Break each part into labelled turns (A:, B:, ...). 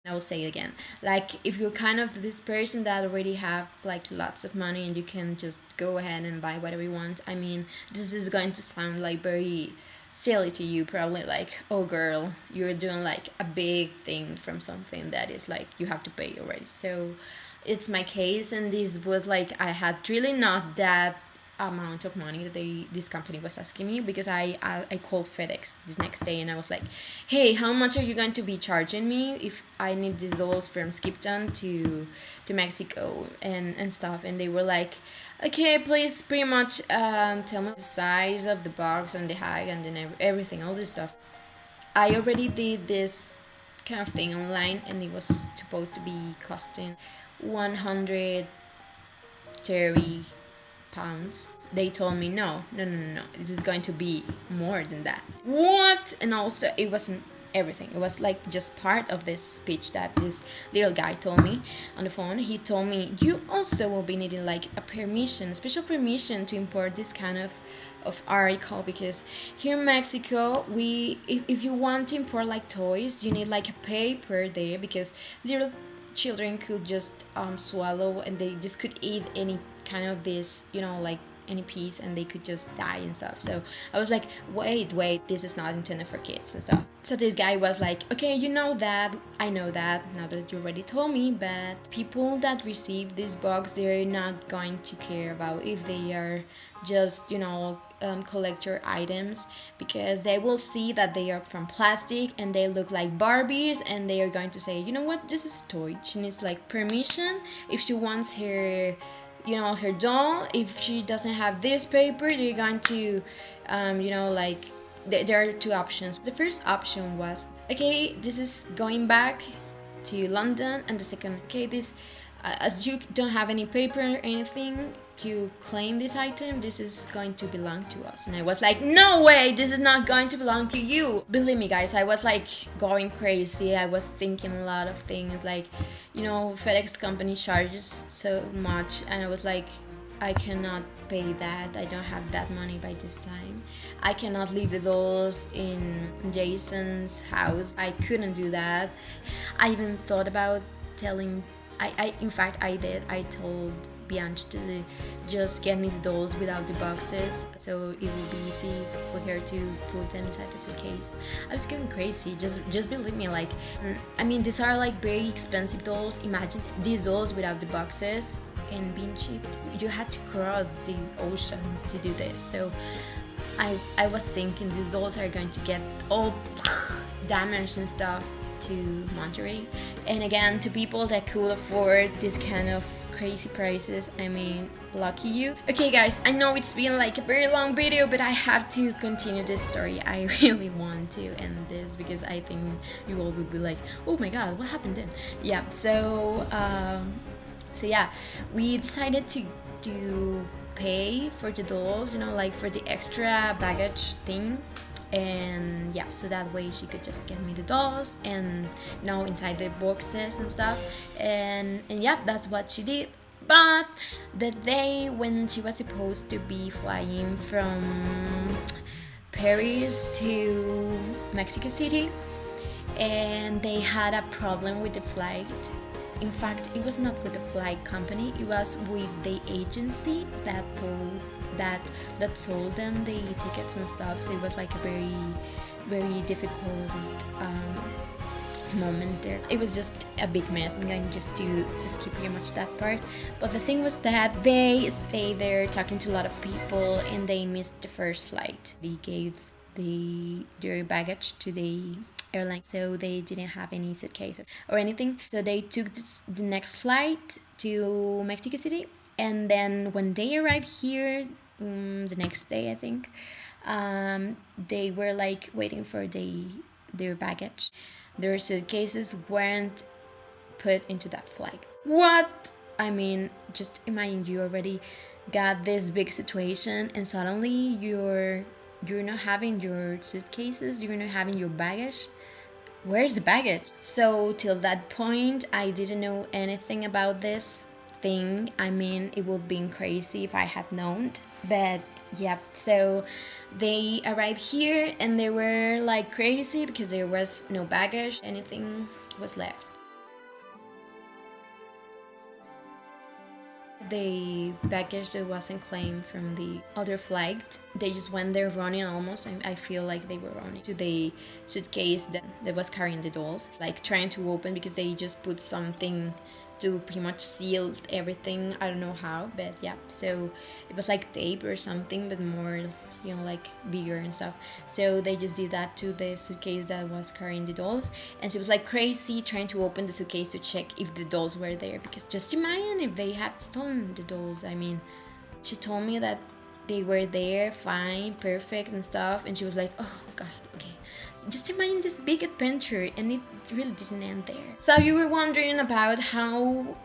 A: I will say it again. Like, if you're kind of this person that already have like lots of money and you can just go ahead and buy whatever you want, I mean, this is going to sound like very silly to you, probably like, oh girl, you're doing like a big thing from something that is like you have to pay already. So it's my case, and this was like I had really not that amount of money that this company was asking me, because I called FedEx the next day and I was like, hey, how much are you going to be charging me if I need these dolls from Skipton to Mexico and stuff? And they were like, okay, please pretty much tell me the size of the box and the height and then everything, all this stuff. I already did this kind of thing online, and it was supposed to be costing 130 pounds. They told me no, this is going to be more than that. What? And also it wasn't everything, it was like just part of this speech that this little guy told me on the phone. He told me, you also will be needing like a permission, special permission to import this kind of article, because here in Mexico, we if you want to import like toys, you need like a paper there, because little children could just swallow, and they just could eat any kind of this, like any piece, and they could just die and stuff. So I was like, wait, this is not intended for kids and stuff. So this guy was like, okay, you know that, I know that, now that you already told me, but people that receive this box, they're not going to care about if they are just, collector items, because they will see that they are from plastic and they look like Barbies, and they are going to say, you know what, this is a toy, she needs like permission if she wants her her doll. If she doesn't have this paper, they're going to like there are two options. The first option was, okay, this is going back to London, and the second, okay, this as you don't have any paper or anything to claim this item, this is going to belong to us. And I was like, no way, this is not going to belong to you. Believe me, guys, I was like going crazy. I was thinking a lot of things, like, FedEx company charges so much, and I was like, I cannot pay that. I don't have that money by this time. I cannot leave the dolls in Jason's house. I couldn't do that. I even thought about telling, in fact I did. I told Bianchi to just get me the dolls without the boxes, so it would be easy for her to put them inside the suitcase. I was going crazy. Just believe me, like, I mean, these are like very expensive dolls. Imagine these dolls without the boxes and being shipped. You had to cross the ocean to do this. So I was thinking these dolls are going to get all damaged and stuff to Monterey. And again, to people that could afford this kind of crazy prices, I mean, lucky you. Okay guys, I know it's been like a very long video, but I have to continue this story. I really want to end this, because I think you all will be like, oh my god, what happened then? Yeah, so yeah, we decided to pay for the dolls, like for the extra baggage thing. And yeah, so that way she could just get me the dolls and inside the boxes and stuff. And yeah, that's what she did. But the day when she was supposed to be flying from Paris to Mexico City, and they had a problem with the flight. In fact, it was not with the flight company, it was with the agency that sold them the tickets and stuff. So it was like a very, very difficult moment there. It was just a big mess. I'm going just to skip pretty much that part. But the thing was that they stayed there talking to a lot of people, and they missed the first flight. They gave their baggage to the airline, so they didn't have any suitcase or anything. So they took the next flight to Mexico City, and then when they arrived here the next day, I think, they were like waiting for their baggage. Their suitcases weren't put into that flight. What? I mean, just imagine you already got this big situation, and suddenly you're not having your suitcases, you're not having your baggage. Where's the baggage? So till that point, I didn't know anything about this thing. I mean, it would have been crazy if I had known. But yeah, so they arrived here and they were like crazy because there was no baggage, anything was left. the baggage that wasn't claimed from the other flight. They just went there running almost. I feel like they were running to the suitcase that was carrying the dolls, like trying to open because they just put something to pretty much seal everything. I don't know how, but yeah, so it was like tape or something, but more, you know, like bigger and stuff. So they just did that to the suitcase that was carrying the dolls, and she was like crazy trying to open the suitcase to check if the dolls were there, because just imagine if they had stolen the dolls. I mean, she told me that they were there fine, perfect and stuff, and she was like, oh god, okay, just imagine this big adventure, and it really didn't end there. So if you were wondering about how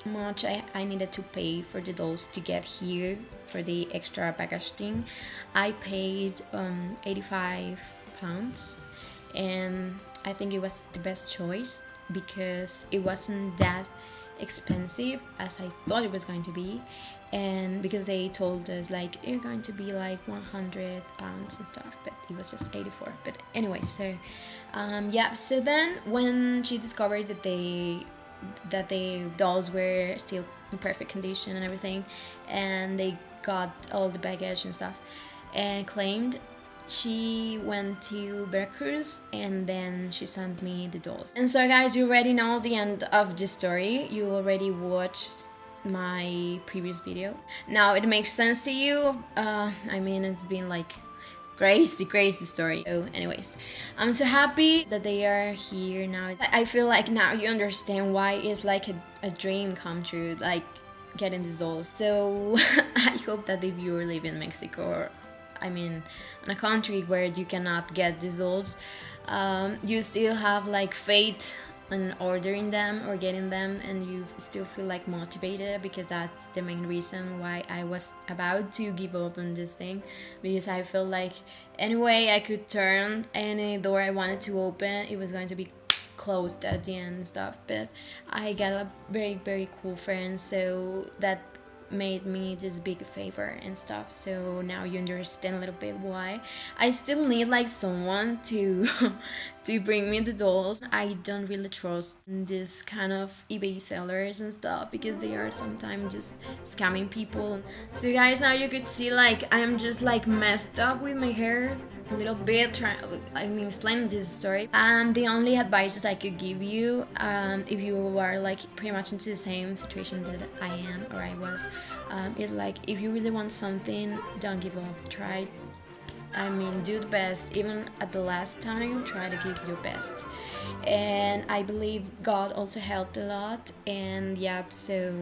A: much I needed to pay for the dolls to get here for the extra baggage thing, I paid 85 pounds, and I think it was the best choice because it wasn't that expensive as I thought it was going to be, and because they told us like you're going to be like 100 pounds and stuff, but it was just 84. But anyway, so yeah, so then when she discovered that the dolls were still in perfect condition and everything, and they got all the baggage and stuff and claimed, she went to Veracruz and then she sent me the dolls. And so guys, you already know the end of this story. You already watched my previous video. Now it makes sense to you. I mean, it's been like crazy story. So anyways, I'm so happy that they are here now. I feel like now you understand why it's like a dream come true, like getting these dolls. So I hope that if you live in Mexico, or I mean in a country where you cannot get these dolls, you still have like faith in ordering them or getting them, and you still feel like motivated, because that's the main reason why I was about to give up on this thing, because I felt like anyway I could turn any door I wanted to open, it was going to be closed at the end and stuff. But I got a very cool friend, so that made me this big favor and stuff. So now you understand a little bit why I still need like someone to to bring me the dolls. I don't really trust this kind of eBay sellers and stuff, because they are sometimes just scamming people. So guys, now you could see like I am just like messed up with my hair a little bit, explaining this story. And the only advices I could give you, if you are like pretty much into the same situation that I am or I was, is like, if you really want something, don't give up. Try, I mean, do the best. Even at the last time, try to give your best. And I believe God also helped a lot. And yeah, so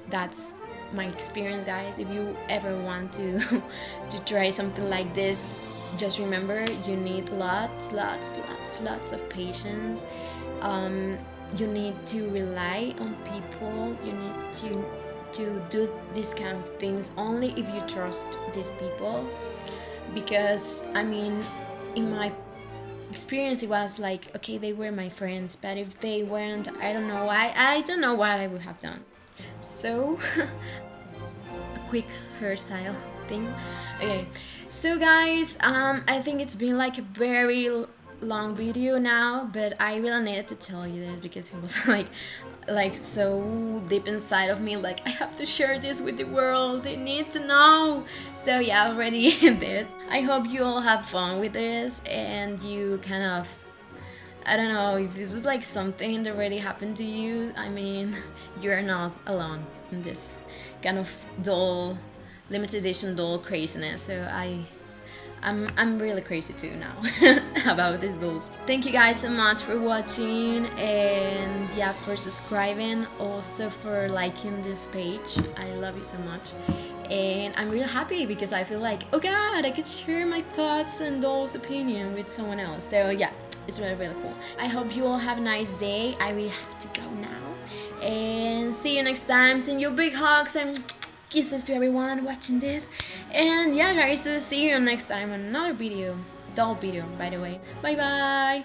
A: that's my experience, guys. If you ever want to to try something like this, just remember, you need lots of patience. You need to rely on people. You need to do these kind of things only if you trust these people, because I mean, in my experience, it was like, okay, they were my friends, but if they weren't, I don't know. I don't know what I would have done. So a quick hairstyle thing. Okay, so guys, I think it's been like a very long video now, but I really needed to tell you that because it was like so deep inside of me, like I have to share this with the world, they need to know. So yeah, I already did. I hope you all have fun with this, and you kind of, I don't know, if this was like something that already happened to you, I mean, you're not alone in this kind of doll, limited edition doll craziness. So I'm really crazy too now about these dolls. Thank you guys so much for watching, and yeah, for subscribing, also for liking this page. I love you so much, and I'm really happy because I feel like, oh god, I could share my thoughts and dolls opinion with someone else. So yeah, it's really cool. I hope you all have a nice day. I really have to go now, and see you next time. Send you big hugs and kisses to everyone watching this. And yeah guys, see you next time on another video, doll video by the way. Bye bye.